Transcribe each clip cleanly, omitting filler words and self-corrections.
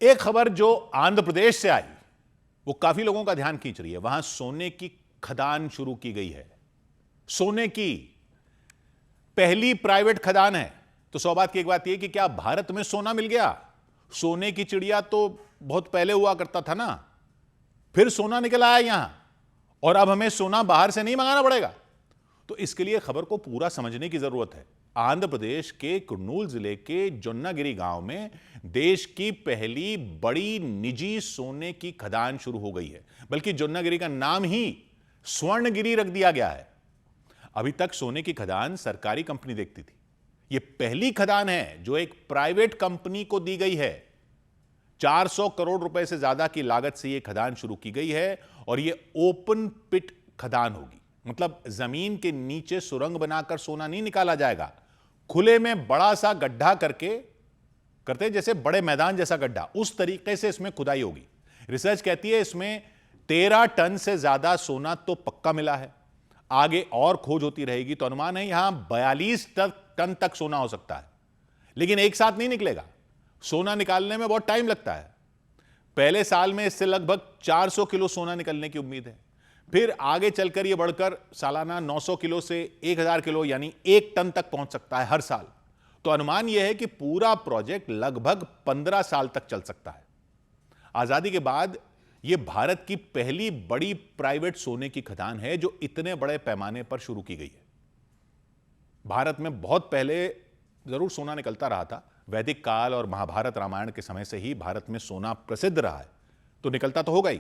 एक खबर जो आंध्र प्रदेश से आई वो काफी लोगों का ध्यान खींच रही है। वहां सोने की खदान शुरू की गई है। सोने की पहली प्राइवेट खदान है। तो सौभाग्य की एक बात यह कि क्या भारत में सोना मिल गया? सोने की चिड़िया तो बहुत पहले हुआ करता था ना, फिर सोना निकल आया यहां और अब हमें सोना बाहर से नहीं मंगाना पड़ेगा। तो इसके लिए खबर को पूरा समझने की जरूरत है। आंध्र प्रदेश के कुर्नूल जिले के जोन्नागिरी गांव में देश की पहली बड़ी निजी सोने की खदान शुरू हो गई है। बल्कि जोन्नागिरी का नाम ही स्वर्णगिरी रख दिया गया है। अभी तक सोने की खदान सरकारी कंपनी देखती थी। यह पहली खदान है जो एक प्राइवेट कंपनी को दी गई है। 400 करोड़ रुपए से ज्यादा की लागत से यह खदान शुरू की गई है और यह ओपन पिट खदान होगी। मतलब जमीन के नीचे सुरंग बनाकर सोना नहीं निकाला जाएगा, खुले में बड़ा सा गड्ढा करते जैसे बड़े मैदान जैसा गड्ढा, उस तरीके से इसमें खुदाई होगी। रिसर्च कहती है इसमें 13 टन से ज्यादा सोना तो पक्का मिला है। आगे और खोज होती रहेगी तो अनुमान है यहां 42 टन तक सोना हो सकता है। लेकिन एक साथ नहीं निकलेगा। सोना निकालने में बहुत टाइम लगता है। पहले साल में इससे लगभग 400 किलो सोना निकलने की उम्मीद है। फिर आगे चलकर यह बढ़कर सालाना 900 किलो से 1000 किलो यानी 1 टन तक पहुंच सकता है हर साल। तो अनुमान यह है कि पूरा प्रोजेक्ट लगभग 15 साल तक चल सकता है। आजादी के बाद यह भारत की पहली बड़ी प्राइवेट सोने की खदान है जो इतने बड़े पैमाने पर शुरू की गई है। भारत में बहुत पहले जरूर सोना निकलता रहा था। वैदिक काल और महाभारत रामायण के समय से ही भारत में सोना प्रसिद्ध रहा है, तो निकलता तो होगा ही।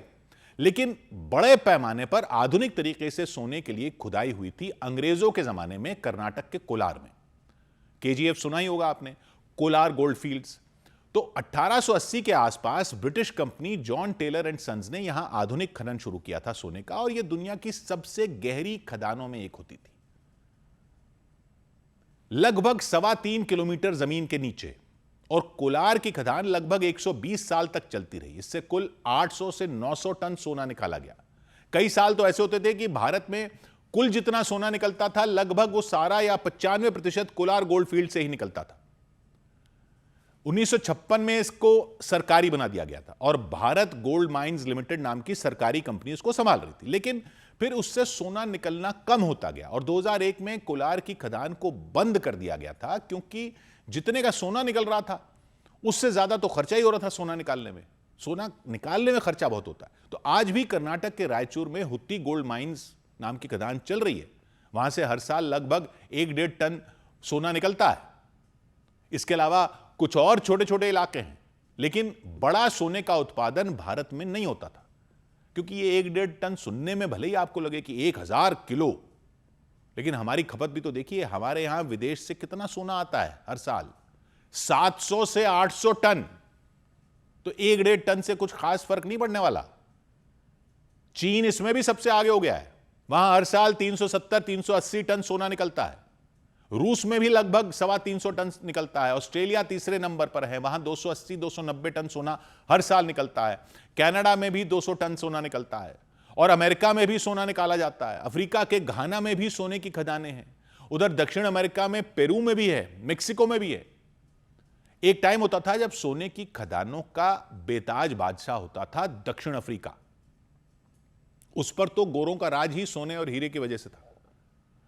लेकिन बड़े पैमाने पर आधुनिक तरीके से सोने के लिए खुदाई हुई थी अंग्रेजों के जमाने में कर्नाटक के कोलार में। केजीएफ सुना ही होगा आपने, कोलार गोल्ड फील्ड्स। तो 1880 के आसपास British company John Taylor and sons ने यहां आधुनिक खनन शुरू किया था सोने का, और यह दुनिया की सबसे गहरी खदानों में एक होती थी। लगभग 3.25 किलोमीटर जमीन के नीचे, और कोलार की खदान लगभग 120 साल तक चलती रही। इससे कुल 800 से 900 टन सोना निकाला गया। कई साल तो ऐसे होते थे कि भारत में कुल जितना सोना निकलता था लगभग वो सारा या 95% कोलार गोल्ड फील्ड से ही निकलता था। 1956 में इसको सरकारी बना दिया गया था और भारत गोल्ड माइंस लिमिटेड नाम की सरकारी कंपनी इसको संभाल रही थी। लेकिन फिर उससे सोना निकलना कम होता गया और 2001 में कोलार की खदान को बंद कर दिया गया था, क्योंकि जितने का सोना निकल रहा था उससे ज्यादा तो खर्चा ही हो रहा था सोना निकालने में। सोना निकालने में खर्चा बहुत होता है। तो आज भी कर्नाटक के रायचूर में हुत्ती गोल्ड माइंस नाम की खदान चल रही है। वहां से हर साल लगभग 1-1.5 टन सोना निकलता है। इसके अलावा कुछ और छोटे छोटे इलाके हैं, लेकिन बड़ा सोने का उत्पादन भारत में नहीं होता था, क्योंकि ये 1-1.5 टन सुनने में भले ही आपको लगे कि 1000 किलो, लेकिन हमारी खपत भी तो देखिए। हमारे यहां विदेश से कितना सोना आता है हर साल? 700 से 800 टन। तो 1-1.5 टन से कुछ खास फर्क नहीं पड़ने वाला। चीन इसमें भी सबसे आगे हो गया है। वहां हर साल 370-380 टन सोना निकलता है। रूस में भी लगभग 325 टन निकलता है। ऑस्ट्रेलिया तीसरे नंबर पर है, वहां 280-290 टन सोना हर साल निकलता है। कनाडा में भी 200 टन सोना निकलता है और अमेरिका में भी सोना निकाला जाता है। अफ्रीका के घाना में भी सोने की खदानें हैं। उधर दक्षिण अमेरिका में पेरू में भी है, मेक्सिको में भी है। एक टाइम होता था जब सोने की खदानों का बेताज बादशाह होता था दक्षिण अफ्रीका। उस पर तो गोरों का राज ही सोने और हीरे की वजह से था।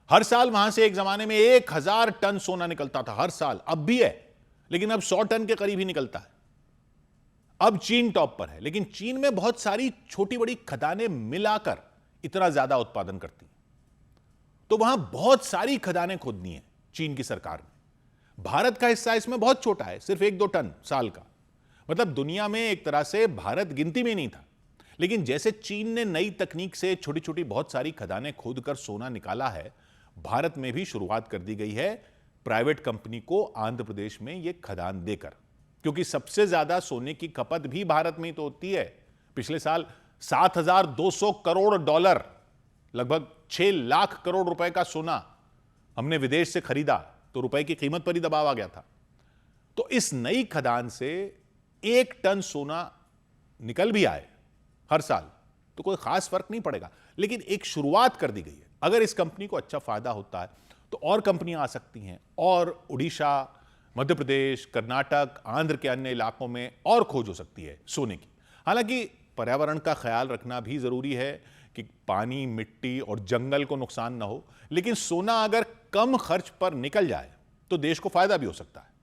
हर साल वहां से एक जमाने में 1000 टन सोना निकलता था हर साल। अब भी है, लेकिन अब 100 टन के करीब ही निकलता है। अब चीन टॉप पर है, लेकिन चीन में बहुत सारी छोटी बड़ी खदानें मिलाकर इतना ज्यादा उत्पादन करती हैं। तो वहां बहुत सारी खदानें खोदनी है चीन की सरकार ने। भारत का हिस्सा इसमें बहुत छोटा है, सिर्फ 1-2 टन साल का। मतलब दुनिया में एक तरह से भारत गिनती में नहीं था। लेकिन जैसे चीन ने नई तकनीक से छोटी छोटी बहुत सारी खदानें खोदकर सोना निकाला है, भारत में भी शुरुआत कर दी गई है प्राइवेट कंपनी को आंध्र प्रदेश में यह खदान देकर। क्योंकि सबसे ज्यादा सोने की खपत भी भारत में ही तो होती है। पिछले साल 7,200 करोड़ डॉलर, लगभग 6 लाख करोड़ रुपए का सोना हमने विदेश से खरीदा, तो रुपए की कीमत पर ही दबाव आ गया था। तो इस नई खदान से 1 टन सोना निकल भी आए हर साल तो कोई खास फर्क नहीं पड़ेगा, लेकिन एक शुरुआत कर दी गई है। अगर इस कंपनी को अच्छा फायदा होता है तो और कंपनियां आ सकती हैं, और उड़ीसा, मध्य प्रदेश, कर्नाटक, आंध्र के अन्य इलाकों में और खोज हो सकती है सोने की। हालांकि पर्यावरण का ख्याल रखना भी जरूरी है कि पानी, मिट्टी और जंगल को नुकसान ना हो, लेकिन सोना अगर कम खर्च पर निकल जाए तो देश को फायदा भी हो सकता है।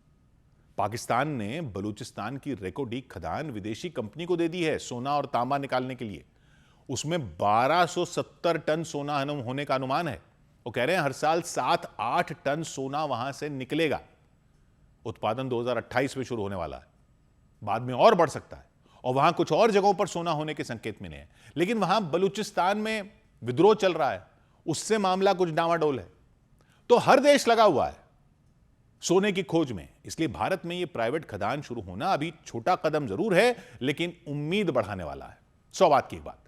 पाकिस्तान ने बलूचिस्तान की रेको डी खदान विदेशी कंपनी को दे दी है सोना और तांबा निकालने के लिए। उसमें 1270 टन सोना होने का अनुमान है। वो कह रहे हैं हर साल 7-8 टन सोना वहां से निकलेगा। उत्पादन 2028 में शुरू होने वाला है, बाद में और बढ़ सकता है। और वहां कुछ और जगहों पर सोना होने के संकेत मिले हैं, लेकिन वहां बलूचिस्तान में विद्रोह चल रहा है, उससे मामला कुछ डामाडोल है। तो हर देश लगा हुआ है सोने की खोज में। इसलिए भारत में यह प्राइवेट खदान शुरू होना अभी छोटा कदम जरूर है, लेकिन उम्मीद बढ़ाने वाला है। 100 बात की एक बात।